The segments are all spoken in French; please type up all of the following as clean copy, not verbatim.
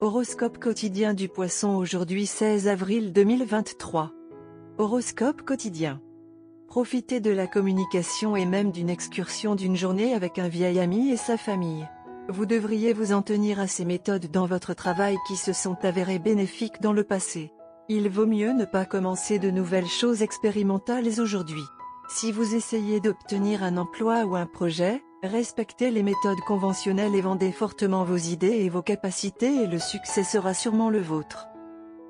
Horoscope quotidien du Poisson aujourd'hui 16 avril 2023. Horoscope quotidien. Profitez de la communication et même d'une excursion d'une journée avec un vieil ami et sa famille. Vous devriez vous en tenir à ces méthodes dans votre travail qui se sont avérées bénéfiques dans le passé. Il vaut mieux ne pas commencer de nouvelles choses expérimentales aujourd'hui. Si vous essayez d'obtenir un emploi ou un projet, respectez les méthodes conventionnelles et vendez fortement vos idées et vos capacités et le succès sera sûrement le vôtre.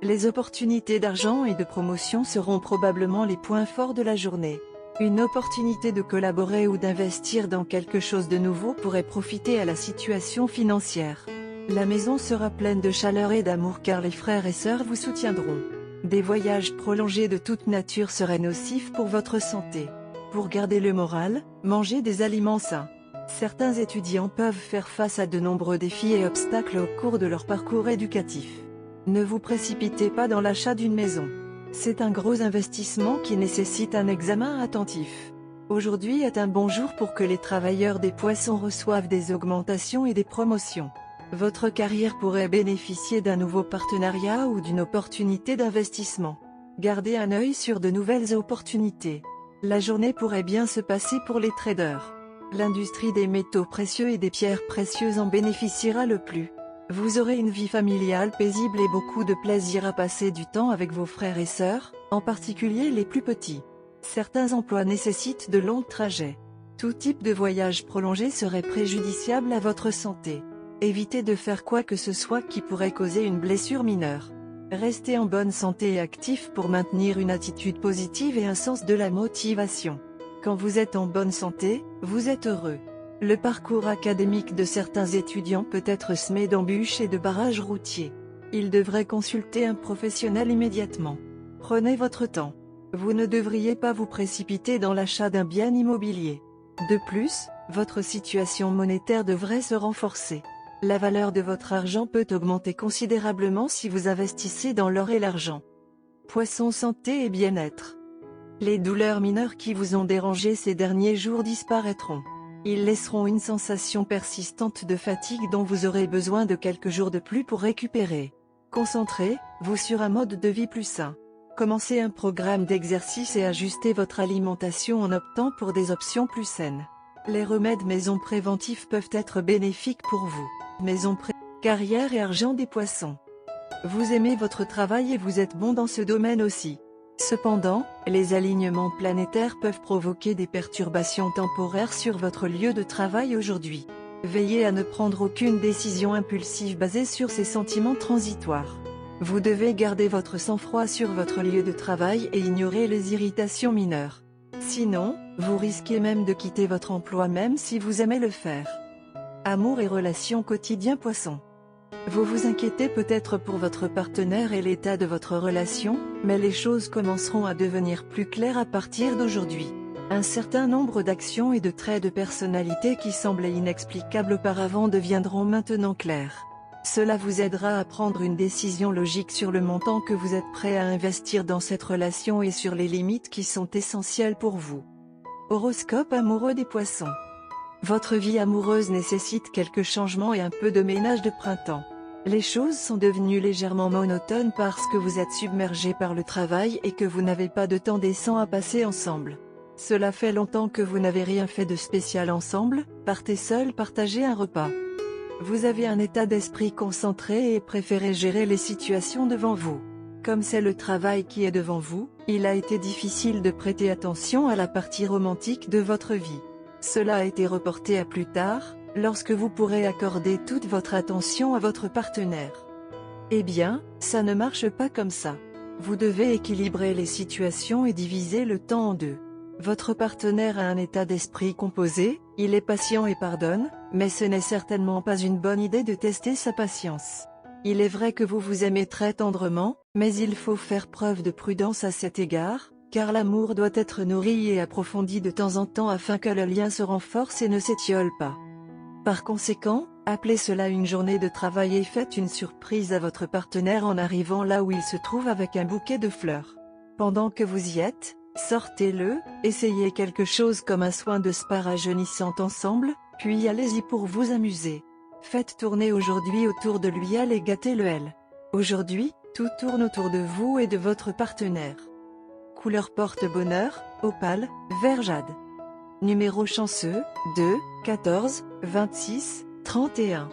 Les opportunités d'argent et de promotion seront probablement les points forts de la journée. Une opportunité de collaborer ou d'investir dans quelque chose de nouveau pourrait profiter à la situation financière. La maison sera pleine de chaleur et d'amour car les frères et sœurs vous soutiendront. Des voyages prolongés de toute nature seraient nocifs pour votre santé. Pour garder le moral, mangez des aliments sains. Certains étudiants peuvent faire face à de nombreux défis et obstacles au cours de leur parcours éducatif. Ne vous précipitez pas dans l'achat d'une maison. C'est un gros investissement qui nécessite un examen attentif. Aujourd'hui est un bon jour pour que les travailleurs des Poissons reçoivent des augmentations et des promotions. Votre carrière pourrait bénéficier d'un nouveau partenariat ou d'une opportunité d'investissement. Gardez un œil sur de nouvelles opportunités. La journée pourrait bien se passer pour les traders. L'industrie des métaux précieux et des pierres précieuses en bénéficiera le plus. Vous aurez une vie familiale paisible et beaucoup de plaisir à passer du temps avec vos frères et sœurs, en particulier les plus petits. Certains emplois nécessitent de longs trajets. Tout type de voyage prolongé serait préjudiciable à votre santé. Évitez de faire quoi que ce soit qui pourrait causer une blessure mineure. Restez en bonne santé et actif pour maintenir une attitude positive et un sens de la motivation. Quand vous êtes en bonne santé, vous êtes heureux. Le parcours académique de certains étudiants peut être semé d'embûches et de barrages routiers. Ils devraient consulter un professionnel immédiatement. Prenez votre temps. Vous ne devriez pas vous précipiter dans l'achat d'un bien immobilier. De plus, votre situation monétaire devrait se renforcer. La valeur de votre argent peut augmenter considérablement si vous investissez dans l'or et l'argent. Poisson santé et bien-être. Les douleurs mineures qui vous ont dérangé ces derniers jours disparaîtront. Ils laisseront une sensation persistante de fatigue dont vous aurez besoin de quelques jours de plus pour récupérer. Concentrez-vous sur un mode de vie plus sain. Commencez un programme d'exercice et ajustez votre alimentation en optant pour des options plus saines. Les remèdes maison préventifs peuvent être bénéfiques pour vous. Carrière et argent des Poissons. Vous aimez votre travail et vous êtes bon dans ce domaine aussi. Cependant, les alignements planétaires peuvent provoquer des perturbations temporaires sur votre lieu de travail aujourd'hui. Veillez à ne prendre aucune décision impulsive basée sur ces sentiments transitoires. Vous devez garder votre sang-froid sur votre lieu de travail et ignorer les irritations mineures. Sinon, vous risquez même de quitter votre emploi même si vous aimez le faire. Amour et relations quotidien Poisson. Vous vous inquiétez peut-être pour votre partenaire et l'état de votre relation, mais les choses commenceront à devenir plus claires à partir d'aujourd'hui. Un certain nombre d'actions et de traits de personnalité qui semblaient inexplicables auparavant deviendront maintenant clairs. Cela vous aidera à prendre une décision logique sur le montant que vous êtes prêt à investir dans cette relation et sur les limites qui sont essentielles pour vous. Horoscope amoureux des Poissons. Votre vie amoureuse nécessite quelques changements et un peu de ménage de printemps. Les choses sont devenues légèrement monotones parce que vous êtes submergé par le travail et que vous n'avez pas de temps décent à passer ensemble. Cela fait longtemps que vous n'avez rien fait de spécial ensemble, partez seul partager un repas. Vous avez un état d'esprit concentré et préférez gérer les situations devant vous. Comme c'est le travail qui est devant vous, il a été difficile de prêter attention à la partie romantique de votre vie. Cela a été reporté à plus tard, lorsque vous pourrez accorder toute votre attention à votre partenaire. Eh bien, ça ne marche pas comme ça. Vous devez équilibrer les situations et diviser le temps en deux. Votre partenaire a un état d'esprit composé, il est patient et pardonne, mais ce n'est certainement pas une bonne idée de tester sa patience. Il est vrai que vous vous aimez très tendrement, mais il faut faire preuve de prudence à cet égard, car l'amour doit être nourri et approfondi de temps en temps afin que le lien se renforce et ne s'étiole pas. Par conséquent, appelez cela une journée de travail et faites une surprise à votre partenaire en arrivant là où il se trouve avec un bouquet de fleurs. Pendant que vous y êtes, sortez-le, essayez quelque chose comme un soin de spa rajeunissant ensemble, puis allez-y pour vous amuser. Faites tourner aujourd'hui autour de lui L et gâtez le L. Aujourd'hui, tout tourne autour de vous et de votre partenaire. Couleur porte-bonheur, opale, vert jade. Numéro chanceux, 2, 14, 26, 31.